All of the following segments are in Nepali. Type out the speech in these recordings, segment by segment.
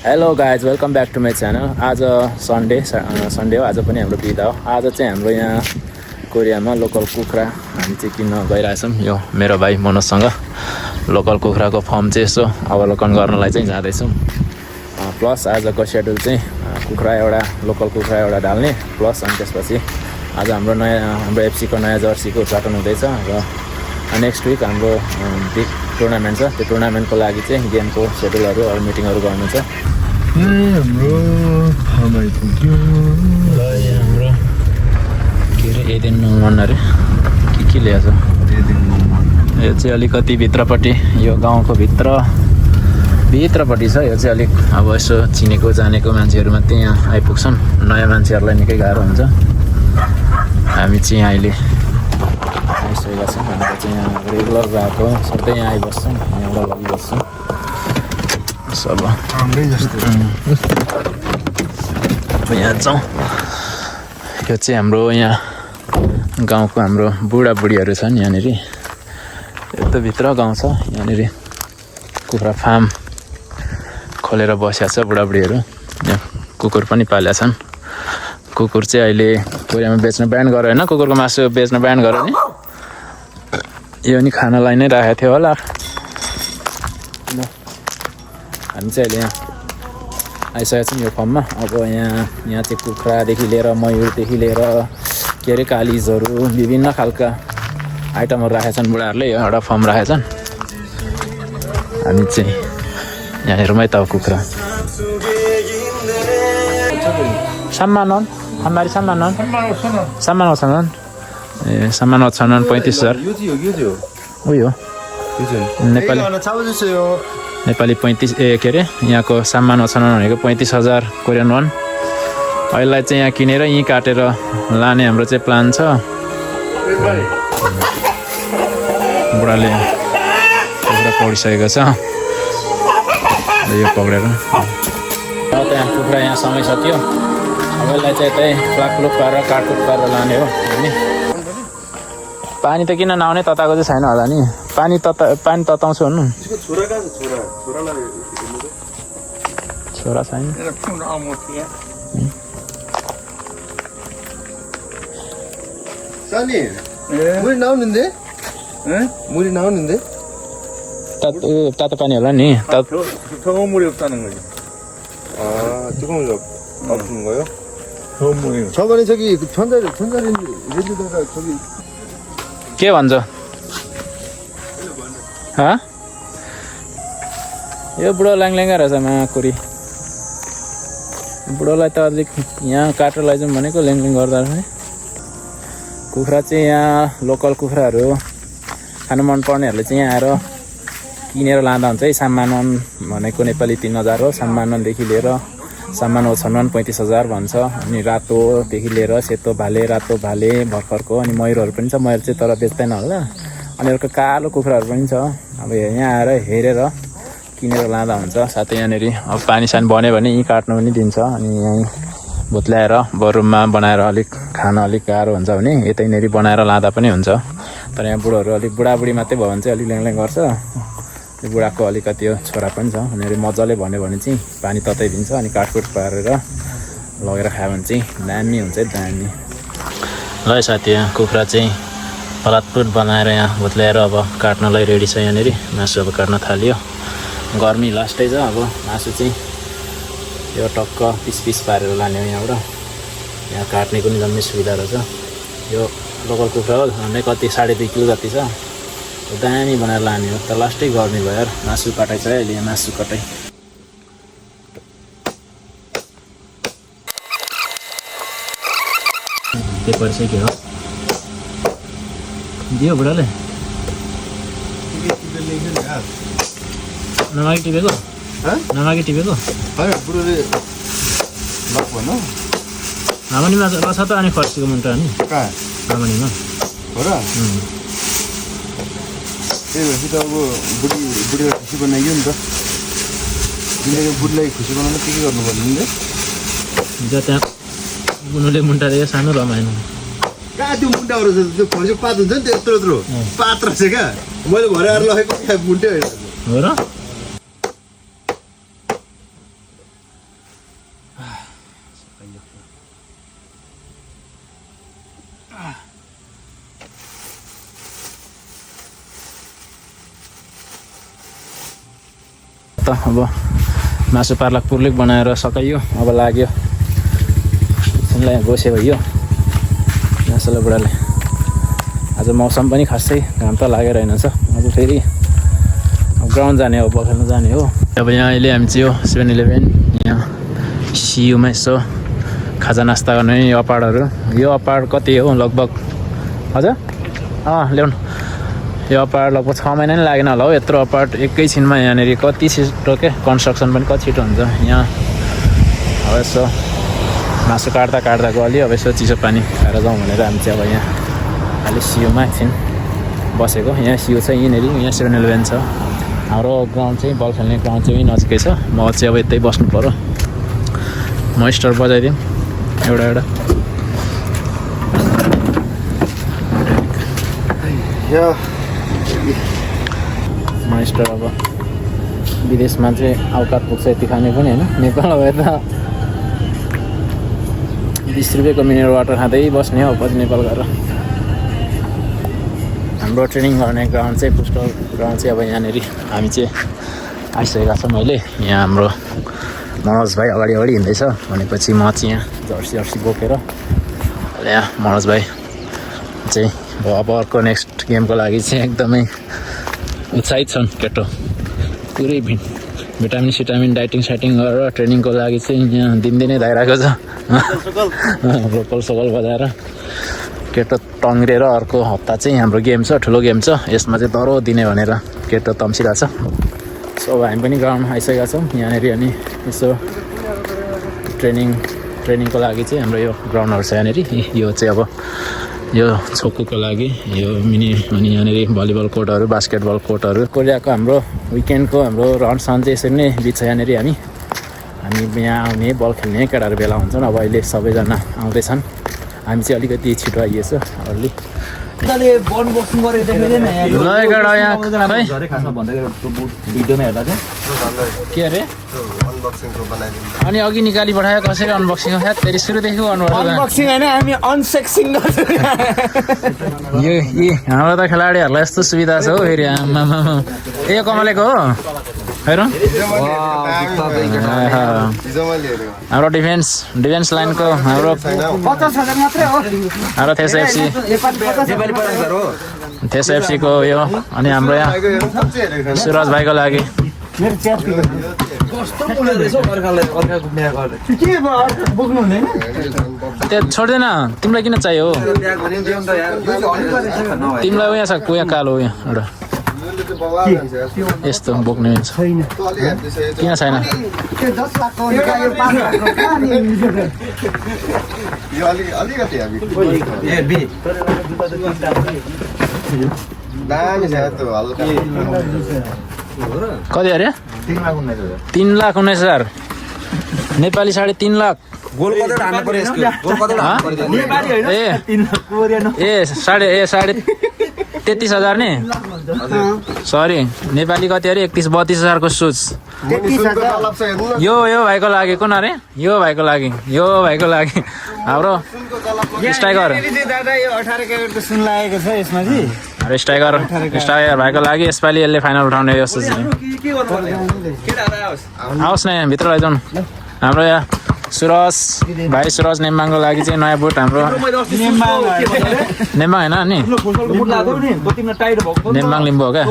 Hello guys welcome back to my channel. आज सन्डे हो, आज पनि हाम्रो बिदा हो। आज चाहिँ हाम्रो यहाँ कोरियामा लोकल कुखुरा हामी चाहिँ किन्न गइरहेछौँ। यो मेरो भाइ मनोजसँग लोकल कुखुराको फर्म चाहिँ यसो अवलोकन गर्नलाई चाहिँ जाँदैछौँ। प्लस आजको सेड्युल चाहिँ लोकल कुखुरा एउटा ढाल्ने प्लस अनि त्यसपछि आज हाम्रो एफसीको नयाँ जर्सीको उद्घाटन हुँदैछ र नेक्स्ट विक हाम्रो बिग टुर्नामेन्ट छ। त्यो टुर्नामेन्टको लागि चाहिँ गेमको सेड्युलहरू अरू मिटिङहरू गर्नु छ। हाम्रो के अरे एदेन नौमन अरे के ल्याएछ यो चाहिँ अलिकति भित्रपट्टि यो गाउँको भित्रपट्टि छ। यो चाहिँ अलिक अब यसो चिनेको जानेको मान्छेहरू मात्रै यहाँ आइपुग्छन्। नयाँ मान्छेहरूलाई निकै गाह्रो हुन्छ। हामी चाहिँ अहिले आइसकेका छौँ। हाम्रो चाहिँ यहाँ रेगुलर गएको सधैँ यहाँ आइबस्छौँ, यहाँबाट लगिबस्छौँ सब यहाँ जाउँ। यो चाहिँ हाम्रो यहाँ गाउँको हाम्रो बुढाबुढीहरू छन्। यहाँनिर यस्तो भित्र गाउँ छ। यहाँनिर कुखुरा फार्म खोलेर बसेका छ बुढाबुढीहरू। यहाँ कुकुर पनि पालेका छन्। कुकुर चाहिँ अहिले कोरियामा बेच्न ब्यान गर्यो होइन, कुकुरको मासु बेच्न ब्यान गर्यो नि। यो नि खानालाई नै राखेको थियो होला। हामी चाहिँ अहिले यहाँ आइसकेका छौँ यो फर्ममा। अब यहाँ चाहिँ कुखुरादेखि लिएर मयुरदेखि लिएर के अरे कालिजहरू विभिन्न खालका आइटमहरू राखेका छन् बुढाहरूले। यो एउटा फर्म राखेका छन्। हामी चाहिँ यहाँ हेरौँ है त कुखुरा सम्मान हमारी सम्मान 5,000원 예, 35,000원 35,000 उयो नेपाली 35 के अरे यहाँको 35,000 भनेको 35,000 कोरियन वन। अहिलेलाई चाहिँ यहाँ किनेर यहीँ काटेर लाने हाम्रो चाहिँ प्लान छ। बुढाले कुखुरा पौडिसकेको छ। यो पक्रेर त्यहाँ कुखुरा यहाँ समय सक्यो। अब यसलाई चाहिँ त्यही फ्लाकफ्लुक पारेर काटकुट पारेर लाने हो नि। पानी त किन नआउने, तताएको चाहिँ छैन होला नि। पानी तताउँछु भन्नु। छोरा छैन। तातो पानी होला नि। 뜨거운 물이 없다는 거지. 아, 뜨거운 물 없는 거요? 뜨거운 물이. 저번에 저기 전자레인지 레드다가 저기 के भन्छ यो बुढो ल्याङल्याङ्गा रहेछ माकुरी। बुढोलाई त अलिक यहाँ काटेर लैजाउँ भनेको ल्याङल्याङ गर्दा रहेछ। कुखुरा चाहिँ यहाँ लोकल कुखुराहरू खानु मनपर्नेहरूले चाहिँ यहाँ आएर किनेर लाँदा हुन्छ है। सम्मान भनेको नेपाली 3,000 हो। सम्मानदेखि लिएर सम्मान 35,000 भन्छ। अनि रातोदेखि लिएर सेतो भाले, रातो भाले भर्खरको, अनि मयुरहरू पनि छ। मयुर चाहिँ तर बेच्दैन होला। अनि अर्को कालो कुखुराहरू पनि छ। अब यहाँ आएर हेरेर किनेर लाँदा हुन्छ। साथै यहाँनिर अब पानी सानी बन्यो भने यहीँ काट्नु पनि दिन्छ। अनि यहीँ भुत्ल्याएर बरुममा बनाएर अलिक खान अलिक गाह्रो हुन्छ भने यतैनिर बनाएर लाँदा पनि हुन्छ। तर यहाँ बुढोहरू अलिक बुढाबुढी मात्रै भयो भने चाहिँ अलिक ल्याङल्याङ गर्छ। त्यो बुढाको अलिकति यो छोरा पनि छ। उनीहरू मजाले भन्यो भने चाहिँ पानी तताइदिन्छ। अनि काटकुट पारेर लगेर खायो भने चाहिँ दामी हुन्छ दामी। ल साथी यहाँ कुखुरा चाहिँ पलातपुट बनाएर यहाँ भुत्ल्याएर अब काट्नलाई रेडी छ। यहाँनिर मासु अब काट्न थाल्यो। गर्मी लास्टै छ। अब मासु चाहिँ यो टक्क पिस पारेर लाने हो यहाँबाट। यहाँ काट्ने पनि जम्मै सुविधा रहेछ। यो लोकल कुखुरा हो, झन्डै कति 2.5 किलो जति छ। दामी बनाएर लाने हो। तर लास्टै गर्मी भयो यार। मासु कटाइ छ अहिले यहाँ मासु कटाइ। के परिसक्यो हो दियो बुढाले नमागी टिपेको हामनीमा छ त। अनि खर्सीको मुन्टा नि हामनीमा हो र। त्यही भएपछि त अब बुढीलाई खुसी बनाइयो नि त। जिन्दगी बुढीलाई खुसी बनाउन के गर्नु पर्ने नि त। त्यहाँ बुनुले मुन्टा दियो सानो रमाइलो। कहाँ त्यो मुन्टाहरू त्यो फर्सीको पात हुन्छ नि, त्यत्रो पात रहेछ क्या। मैले भरे आएर लगेको मुन्टै होइन हो र। त अब मासु पार्लाक पुर्लिक बनाएर सकाइयो अब लाग्यो एकछिनलाई गोसे भइयो मासुले बुढाले आज मौसम पनि खासै घाम त लागेर रहेनछ अब फेरि ग्राउन्ड जाने हो बल खेल्न जाने हो अब यहाँ अहिले हामी चाहिँ यो 7-11 यहाँ सियुमा यसो खाजा नास्ता गर्ने यो अपाडहरू यो अपाड कति हो लगभग हजुर ल्याउनु यो अपाड लगभग 6 महिना नै लागेन होला हौ यत्रो अपाड एकैछिनमा यहाँनिर कति छिटो के कन्स्ट्रक्सन पनि कति छिटो हुन्छ यहाँ अब यसो मासु काट्दा गयो अब यसो चिसो पानी खाएर जाउँ भनेर हामी चाहिँ अब यहाँ अहिले सियुमा एकछिन बसेको यहाँ सियु छ यहीँनिर यहाँ 7-11 छ हाम्रो ग्राउन्ड चाहिँ बल खेल्ने ग्राउन्ड चाहिँ यहीँ नजिकै छ म चाहिँ अब यतै बस्नु पऱ्यो म स्टार बजाइदिउँ एउटा माइस्टर अब विदेशमा चाहिँ औकात पुग्छ यति खाने पनि होइन नेपाल भए त 20 रुपियाँको मिनरल वाटर खाँदै बस्ने हो पछि नेपाल गएर हाम्रो ट्रेनिङ गर्ने ग्राउन्ड चाहिँ पुस्टल ग्राउन्ड चाहिँ अब यहाँनिर हामी चाहिँ आइसकेका छौँ अहिले यहाँ हाम्रो मनोज भाइ अगाडि हिँड्दैछ भनेपछि म चाहिँ यहाँ जर्सी बोकेर यहाँ मनोज भाइ चाहिँ अब अर्को नेक्स्ट गेमको लागि चाहिँ एकदमै उत्साहित छन् केटो पुरै भिटामिन सिटामिन डाइटिङ साइटिङ गरेर ट्रेनिङको लागि चाहिँ यहाँ दिनदिनै धाइरहेको छ लोकल सोकल बजाएर केटो टङ्ग्रेर अर्को हप्ता चाहिँ हाम्रो गेम छ ठुलो गेम छ यसमा चाहिँ दह्रो दिने भनेर केटो तम्सिरहेको छ सो अब हामी पनि ग्राउन्ड आइसकेका छौँ यहाँनिर अनि यसो ट्रेनिङको लागि चाहिँ हाम्रो यो ग्राउन्डहरू छ यहाँनिर यो चाहिँ अब यो छोकुको लागि यो मिनी अनि यहाँनिर भलिबल कोर्टहरू बास्केटबल कोर्टहरू कोरियाको हाम्रो विकेन्डको हाम्रो रहनसहन चाहिँ यसरी नै बित्छ यहाँनिर हामी यहाँ आउने बल खेल्ने केटाहरू भेला हुन्छन् अब अहिले सबैजना आउँदैछन् हामी चाहिँ अलिकति छिटो आइएछ अलि के अरे अनि अघि निकाली पठायो कसरी अनबक्सिङ हो तेरि सुरुदेखि अनबक्सिङ होइन हामी अनसेक्सिङ हाम्रो त खेलाडीहरूलाई यस्तो सुविधा छ हौ फेरि ए कमलेको हो हेरौँ हाम्रो डिफेन्स लाइनको हाम्रो 50,000 मात्रै हो हाम्रो थेस एफसीको यो अनि हाम्रो यहाँ सुरज भाइको लागि त्यो छोड्दैन तिमीलाई किन चाहियो तिमीलाई उयो छ कुया कालो उयो एउटा यस्तो बोक्ने छैन किन छैन कति अरे 3,19,000 नेपाली 3.5 लाख साढे 33,000 नि सरी नेपाली कति अरे 31-32,000 को सुज यो भाइको लागि कुन अरे यो भाइको लागि हाम्रो स्ट्राइकर स्ट्राइकर भाइको लागि यसपालि यसले फाइनल उठाउने जस्तो छ आओस् न यहाँ भित्र लैजाउँ हाम्रो यहाँ सुरज नेम्बाङको लागि चाहिँ नयाँ बुट हाम्रो नेम्बाङ होइन नि नेम्बाङ लिम्बू हो क्या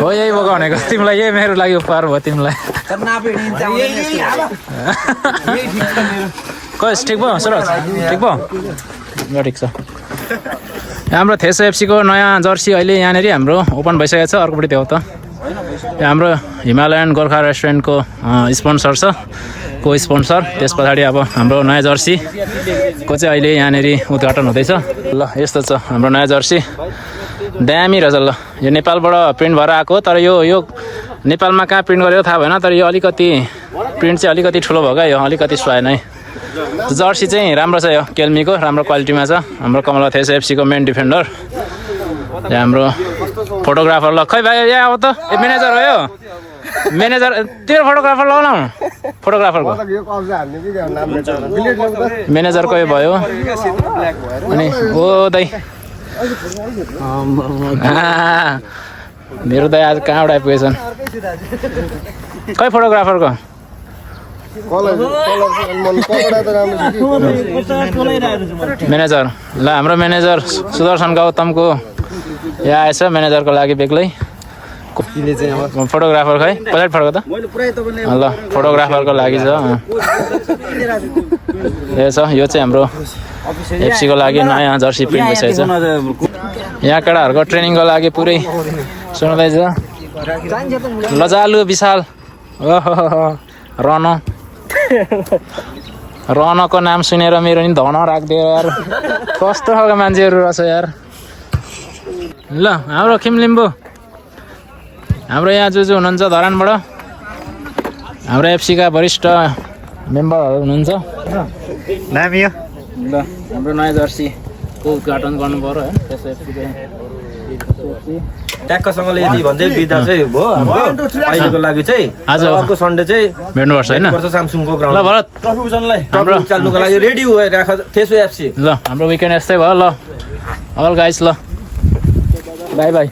हो यही बोका भनेको तिमीलाई यही मेरो लागि उपहार भयो तिमीलाई कस ठिक भयो सुरज ठिक भयो ल ठिक छ हाम्रो थेस एफसीको नयाँ जर्सी अहिले यहाँनिर हाम्रो ओपन भइसकेको छ अर्कोपट्टि त्यो त हाम्रो हिमालयन गोर्खा रेस्टुरेन्टको स्पोन्सर छ को स्पोन्सर त्यस पछाडि अब हाम्रो नयाँ जर्सीको चाहिँ अहिले यहाँनिर उद्घाटन हुँदैछ ल यस्तो छ हाम्रो नयाँ जर्सी दामी रहेछ ल यो नेपालबाट प्रिन्ट भएर आएको तर यो नेपालमा कहाँ प्रिन्ट गरेको थाहा भएन तर यो अलिकति प्रिन्ट चाहिँ अलिकति ठुलो भयो क्या यो अलिकति सुहाएन है जर्सी चाहिँ राम्रो छ यो केल्मीको राम्रो क्वालिटीमा छ हाम्रो कमला थेस एफसीको मेन डिफेन्डर यहाँ हाम्रो फोटोग्राफर ल खै भाइ यहाँ अब त ए म्यानेजर हो यो म्यानेजर तेरो फोटोग्राफर लगाउन फोटोग्राफरको म्यानेजरको यो भयो अनि ओ दाइ मेरो दाइ आज कहाँबाट आइपुगेछन् खै फोटोग्राफरको म्यानेजर ल हाम्रो म्यानेजर सुदर्शन गौतमको यहाँ आएछ म्यानेजरको लागि बेग्लै फोटोग्राफर खै पछाडि फर्क त ल फोटोग्राफरको लागि छ यो चाहिँ हाम्रो एफसीको लागि नयाँ जर्सी प्रिन्ट भइसकेको छ यहाँ केटाहरूको ट्रेनिङको लागि पुरै सुन्दैछ लजालु विशाल रनको नाम सुनेर मेरो नि धन राखिदियो यार कस्तो खालको मान्छेहरू रहेछ यार ल हाम्रो खिम लिम्बू हाम्रो यहाँ जो हुनुहुन्छ धरानबाट हाम्रो एफसीका वरिष्ठ मेम्बरहरू हुनुहुन्छ नामी हो ल हाम्रो नयाँ जर्सीको उद्घाटन गर्नु पर्यो है ट्याक्कसँगले यदि भन्दै बिदा चाहिँ भयो हाम्रो अहिलेको लागि चाहिँ आज अर्को सन्डे चाहिँ भेट्नुपर्छ होइन पर्छ सामसुङको ल ग्राउन्ड भरत ट्रफी हाम्रो चाल्नुको लागि रेडी भइरहेको थेसो एफसी ल हाम्रो विकेन्ड यस्तै भयो ल अल गाइस ल बाई बाई